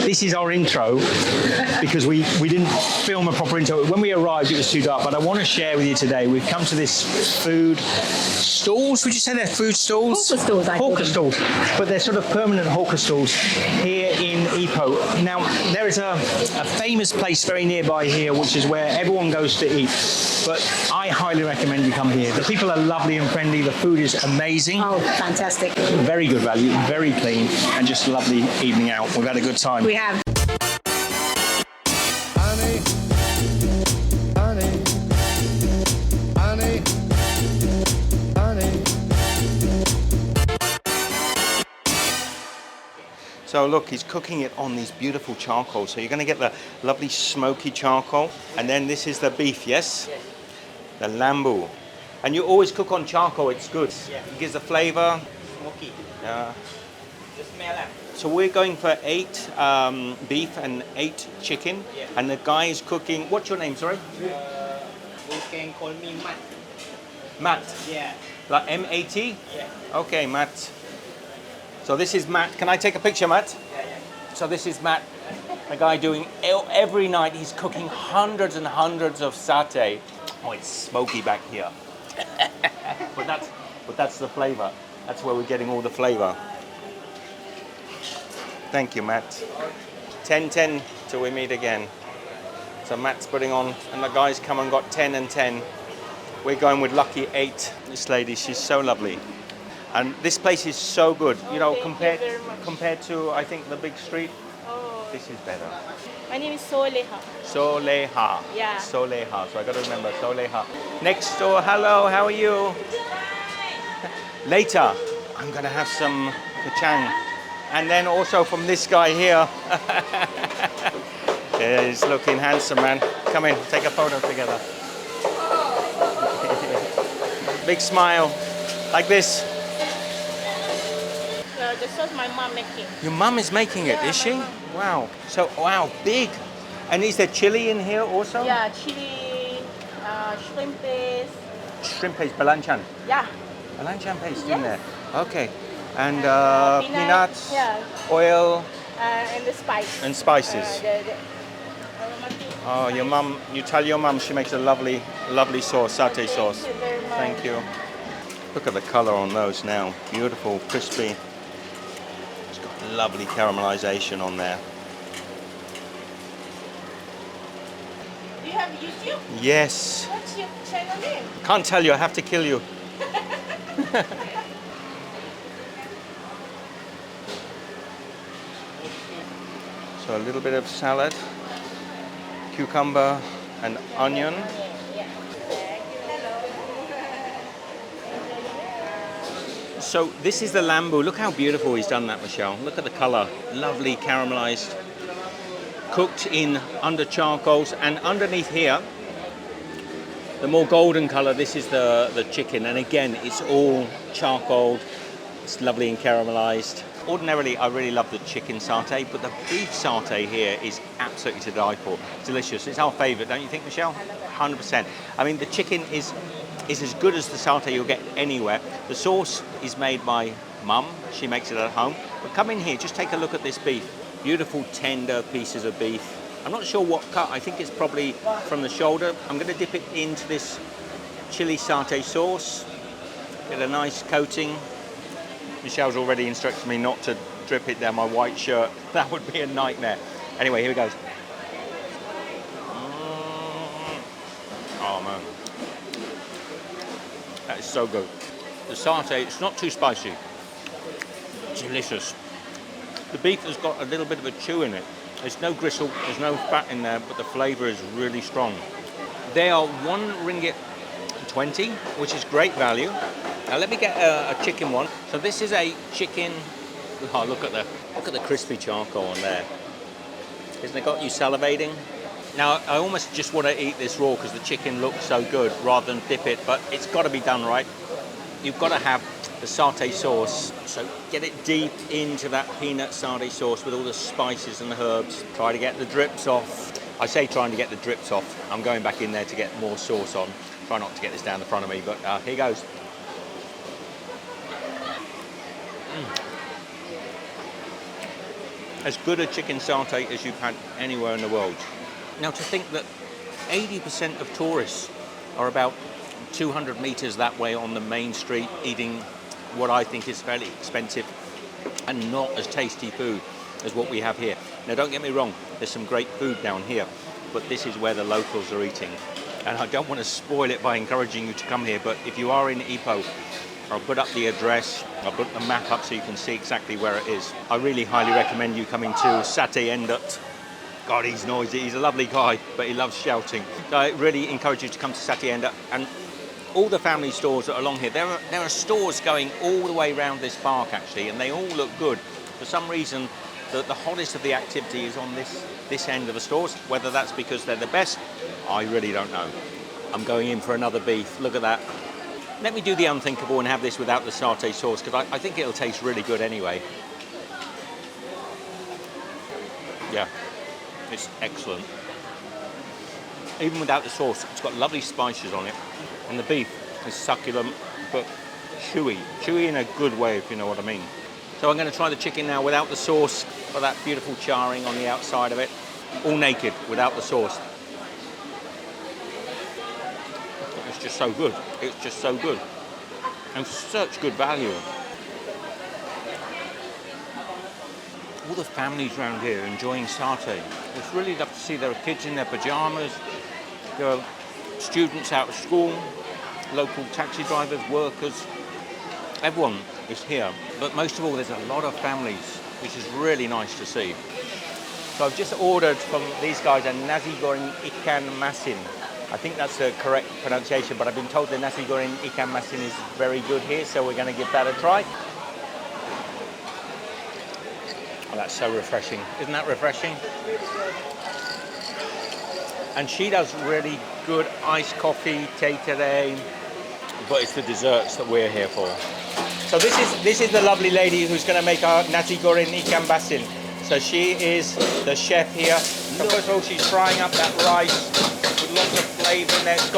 This is our intro because we didn't film a proper intro. When we arrived, it was too dark, but I want to share with you today. We've come to this food stalls. Would you say they're food stalls? Hawker stalls, I call Hawker them. stalls. But they're sort of permanent hawker stalls here in Ipoh. Now, there is a famous place very nearby here, which is where everyone goes to eat. But I highly recommend you come here. The people are lovely and friendly. The food is amazing. Oh, fantastic. Very good value, very clean, and just a lovely evening out. We've had a good time. We have. So look, he's cooking it on these beautiful charcoal. So you're going to get the lovely smoky charcoal. And then this is the beef, yes? Yes. The lambu. And you always cook on charcoal, it's good. Yeah. It gives the flavor. Smoky. Yeah. The smell. So we're going for 8 beef and 8 chicken. Yeah. And the guy is cooking, what's your name, sorry? You can call me Matt. Matt. Yeah. Like M-A-T? Yeah. Okay, Matt. So this is Matt. Can I take a picture, Matt? Yeah, yeah. So this is Matt, a guy doing, every night he's cooking hundreds and hundreds of satay. Oh, it's smoky back here. but that's the flavor. That's where we're getting all the flavor. Thank you, Matt. 10-10 till we meet again. So Matt's putting on, and the guys come and got 10 and 10. We're going with lucky 8. This lady, she's so lovely. And this place is so good, you know, compared to, I think, the big street. Oh. This is better. My name is Soleha. Soleha. Yeah. Soleha. So I got to remember Soleha. Next door, hello, how are you? Later, I'm going to have some kachang. And then also from this guy here. Yeah, he's looking handsome, man. Come in, take a photo together. Big smile, like this. The sauce my mom making. Your mum is making it, Yeah, is she? my mum. Wow. So, wow, big. And is there chili in here also? Yeah, chili, shrimp paste. Shrimp paste, belanchan. Yeah. Belanchan paste in Yes. there. Okay. And Peanuts, peanuts, yeah. oil, And the spice. and spices. The aromatic Oh, your mum, you tell your mum she makes a lovely, lovely sauce, satay sauce. Thank you very much. Thank you. Look at the color on those now. Beautiful, crispy. It's got lovely caramelization on there. Do you have YouTube? Yes. What's your channel name? Can't tell you, I have to kill you. So a little bit of salad, cucumber and onion. So this is the lambu. Look how beautiful he's done that, Michelle. Look at the color. Lovely caramelized. Cooked in under charcoals. And underneath here, the more golden color, this is the chicken. And again, it's all charcoal. It's lovely and caramelized. Ordinarily, I really love the chicken satay, but the beef satay here is absolutely to die for. Delicious. It's our favorite, don't you think, Michelle? 100%. I mean, the chicken is as good as the satay you'll get anywhere. The sauce is made by Mum. She makes it at home. But come in here, just take a look at this beef. Beautiful, tender pieces of beef. I'm not sure what cut. I think it's probably from the shoulder. I'm going to dip it into this chili satay sauce. Get a nice coating. Michelle's already instructed me not to drip it down my white shirt. That would be a nightmare. Anyway, here we go. Oh, man. That is so good. The satay, it's not too spicy. Delicious. The beef has got a little bit of a chew in it. There's no gristle, there's no fat in there, but the flavour is really strong. They are 1 ringgit 20, which is great value. Now let me get a chicken one. So this is a chicken. Oh, look at the crispy charcoal on there. Isn't it got you salivating? Now I almost just want to eat this raw because the chicken looks so good rather than dip it, but it's got to be done right. You've got to have the satay sauce. So get it deep into that peanut satay sauce with all the spices and the herbs. Try to get the drips off. I say trying to get the drips off. I'm going back in there to get more sauce on. Try not to get this down the front of me, but here goes. as good a chicken satay as you've had anywhere in the world. Now, to think that 80% of tourists are about 200 meters that way on the main street eating what I think is fairly expensive and not as tasty food as what we have here. Now, don't get me wrong, there's some great food down here, but this is where the locals are eating. And I don't want to spoil it by encouraging you to come here, but if you are in Ipoh, I'll put up the address, I'll put the map up so you can see exactly where it is. I really highly recommend you coming to Satay Endat. God, he's noisy, he's a lovely guy, but he loves shouting. So I really encourage you to come to Satay Endat, and all the family stores that are along here, there are stores going all the way around this park actually, and they all look good. For some reason, the hottest of the activity is on this end of the stores. Whether that's because they're the best, I really don't know. I'm going in for another beef, look at that. Let me do the unthinkable and have this without the satay sauce, because I think it'll taste really good anyway. Yeah, it's excellent. Even without the sauce, it's got lovely spices on it. And the beef is succulent, but chewy. Chewy in a good way, if you know what I mean. So I'm going to try the chicken now without the sauce, for that beautiful charring on the outside of it. All naked, without the sauce. It's just so good. It's just so good. And such good value. All the families around here enjoying satay. It's really lovely to see there are kids in their pajamas. There are students out of school, local taxi drivers, workers. Everyone is here. But most of all, there's a lot of families, which is really nice to see. So I've just ordered from these guys a Nasi Goreng Ikan Masin. I think that's the correct pronunciation, but I've been told the Nasi Goreng Ikan Masin is very good here, so we're going to give that a try. Oh, that's so refreshing. Isn't that refreshing? And she does really good iced coffee, Teh Tarik, but it's the desserts that we're here for. So this is the lovely lady who's going to make our Nasi Goreng Ikan Masin. So she is the chef here. So first of all, she's frying up that rice with lots of flavour in there. It's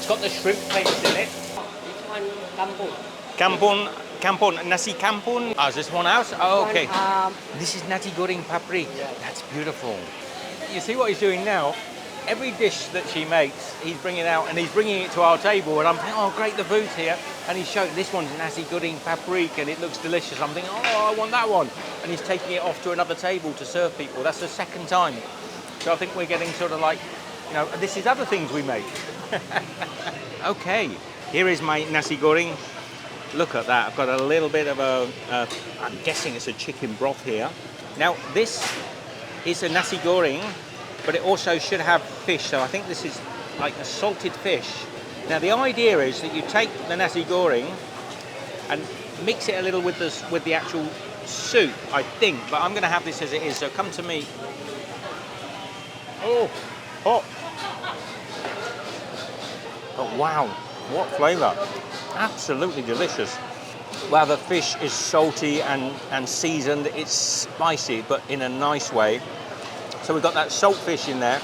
got the shrimp paste in it. Kampung, nasi kampung. Oh, is this one else? Oh, okay. This is nasi goreng paprik. That's beautiful. You see what he's doing now? Every dish that she makes, he's bringing out, and he's bringing it to our table, and I'm thinking, oh, great, the food's here. And he's showing, this one's nasi goreng paprik, and it looks delicious. I'm thinking, oh, I want that one. And he's taking it off to another table to serve people. That's the second time. So I think we're getting sort of like, you know, this is other things we make. Okay, here is my nasi goreng. Look at that. I've got a little bit of I'm guessing it's a chicken broth here. Now, this is a nasi goreng, but it also should have fish. So I think this is like a salted fish. Now, the idea is that you take the nasi goreng and mix it a little with the actual soup, I think. But I'm going to have this as it is, so come to me. Oh, hot. Oh, wow, what flavour. Absolutely delicious. Wow, the fish is salty and seasoned. It's spicy, but in a nice way. So we've got that salt fish in there.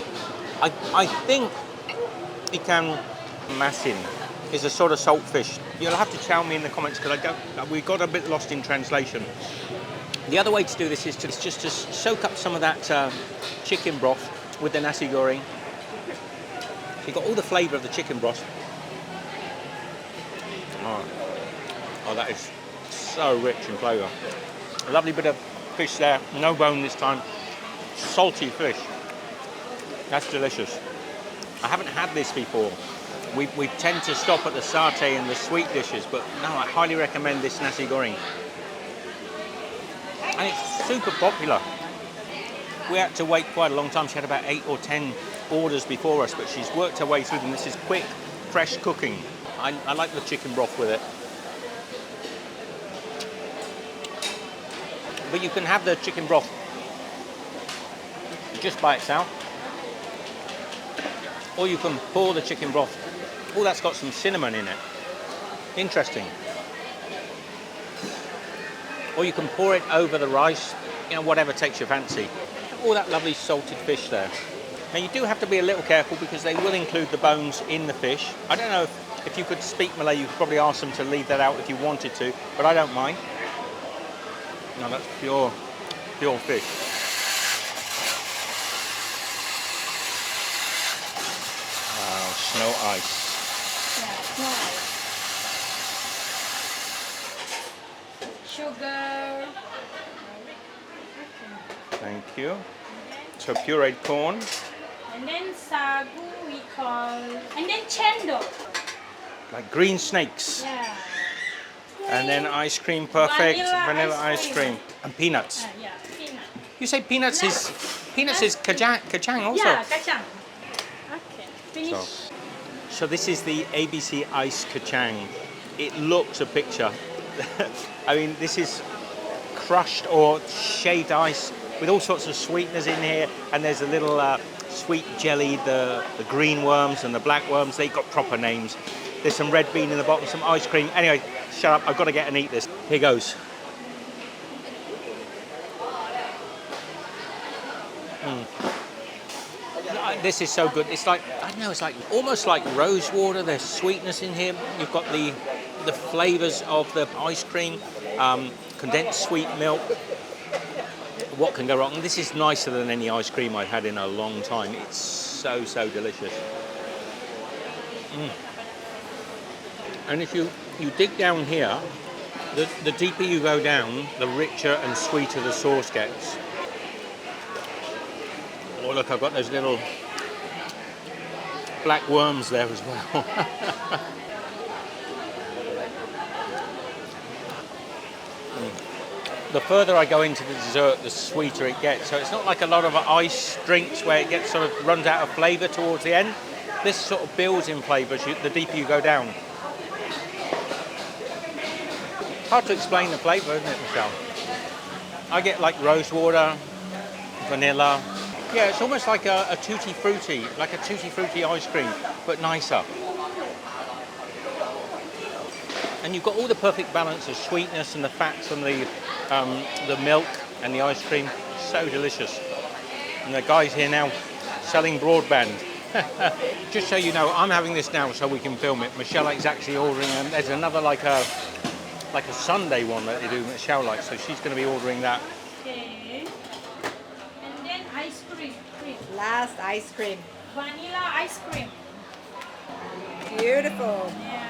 I think Ikan Masin is a sort of salt fish. You'll have to tell me in the comments, because we got a bit lost in translation. The other way to do this is just to soak up some of that chicken broth with the nasi goreng. So you've got all the flavour of the chicken broth. Oh, that is so rich in flavour. A lovely bit of fish there, no bone this time. Salty fish. That's delicious. I haven't had this before. We tend to stop at the satay and the sweet dishes, but no, I highly recommend this nasi goreng. And it's super popular. We had to wait quite a long time. She had about 8 or 10 orders before us, but she's worked her way through them. This is quick, fresh cooking. I like the chicken broth with it. But you can have the chicken broth just by itself, or you can pour the chicken broth. Oh, that's got some cinnamon in it. Interesting. Or you can pour it over the rice, you know, whatever takes your fancy. All that lovely salted fish there. Now, you do have to be a little careful because they will include the bones in the fish. I don't know if you could speak Malay, you could probably ask them to leave that out if you wanted to, but I don't mind. No, that's pure fish. Wow, snow ice. Yeah, nice. Sugar. Thank you. So pureed corn. And then sagu we call, and then chendol. Like green snakes. Yeah. And then ice cream, perfect. Vanilla Vanilla ice ice cream. cream. And peanuts. Yeah, peanut. You say peanuts is kacang also. Yeah, kacang. Okay, finish. So this is the ABC Ice Kacang. It looks a picture. I mean, this is crushed or shaved ice with all sorts of sweeteners in here, and there's a little sweet jelly, the green worms and the black worms. They've got proper names. There's some red bean in the bottom, some ice cream. Anyway, shut up, I've got to get and eat this. Here goes. This is so good. It's like, I don't know, it's like almost like rose water. There's sweetness in here. You've got the flavors of the ice cream, condensed sweet milk. What can go wrong? This is nicer than any ice cream I've had in a long time. It's so, so delicious. And if you dig down here, the deeper you go down, the richer and sweeter the sauce gets. Oh, look, I've got those little black worms there as well. The further I go into the dessert, the sweeter it gets. So it's not like a lot of ice drinks where it gets sort of runs out of flavour towards the end. This sort of builds in flavour the deeper you go down. Hard to explain the flavour, isn't it, Michelle? I get like rose water, vanilla. Yeah, it's almost like a tutti frutti ice cream, but nicer. And you've got all the perfect balance of sweetness and the fats and the milk and the ice cream. So delicious. And the guy's here now selling broadband. Just so you know, I'm having this now so we can film it. Michelle is actually ordering, and there's another like a Sunday one that they do Michelle likes, so she's going to be ordering that. Okay. And then ice cream. Last ice cream. Vanilla ice cream. Beautiful. Yeah.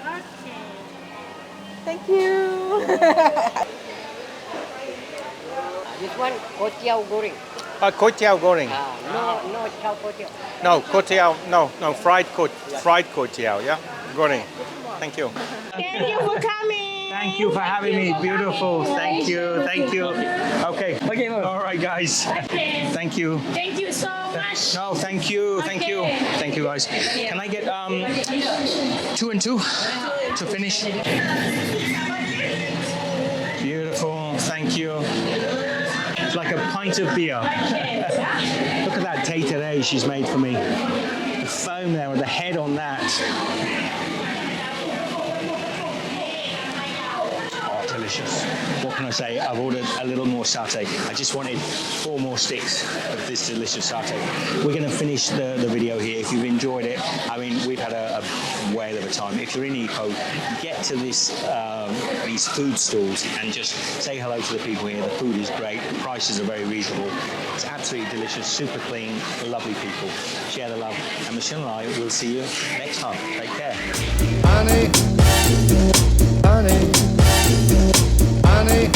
Okay. Thank you. This one, kotiao goreng. Kway teow goreng. No chow kotiao. No, kway teow, no, fried kway teow, yeah? Goreng. Thank you. Thank you for coming. Thank you for having me. Beautiful. Thank you. Okay. All right, guys. Thank you. Thank you so much. No, thank you, guys. Can I get 2 and 2 to finish? Beautiful, thank you. It's like a pint of beer. Look at that Teh Tarik she's made for me. The foam there with the head on that. Oh, delicious. What can I say? I've ordered a little more satay. I just wanted 4 more sticks of this delicious satay. We're going to finish the video here. If you've enjoyed it, I mean, we've had a whale of a time. If you're in Ipoh, get to these food stalls and just say hello to the people here. The food is great. The prices are very reasonable. It's absolutely delicious, super clean, lovely people. Share the love. And Michelle and I will see you next time. Take care. Honey, honey, honey.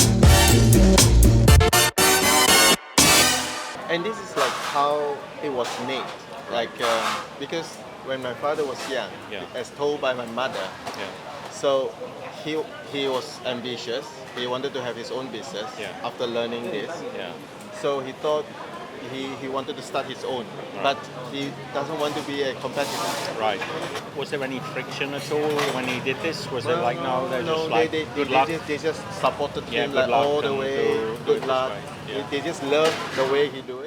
And this is like how it was made. Like because when my father was young, Yeah. as told by my mother, so he was ambitious. He wanted to have his own business Yeah. after learning this. Yeah. So he thought he wanted to start his own, but he doesn't want to be a competitor. Right. Was there any friction at all when he did this? Was it like, no, they're no, just like, good luck? They just supported Yeah, him good like luck all the and way. do it Good this luck. way. Yeah. They just love the way he do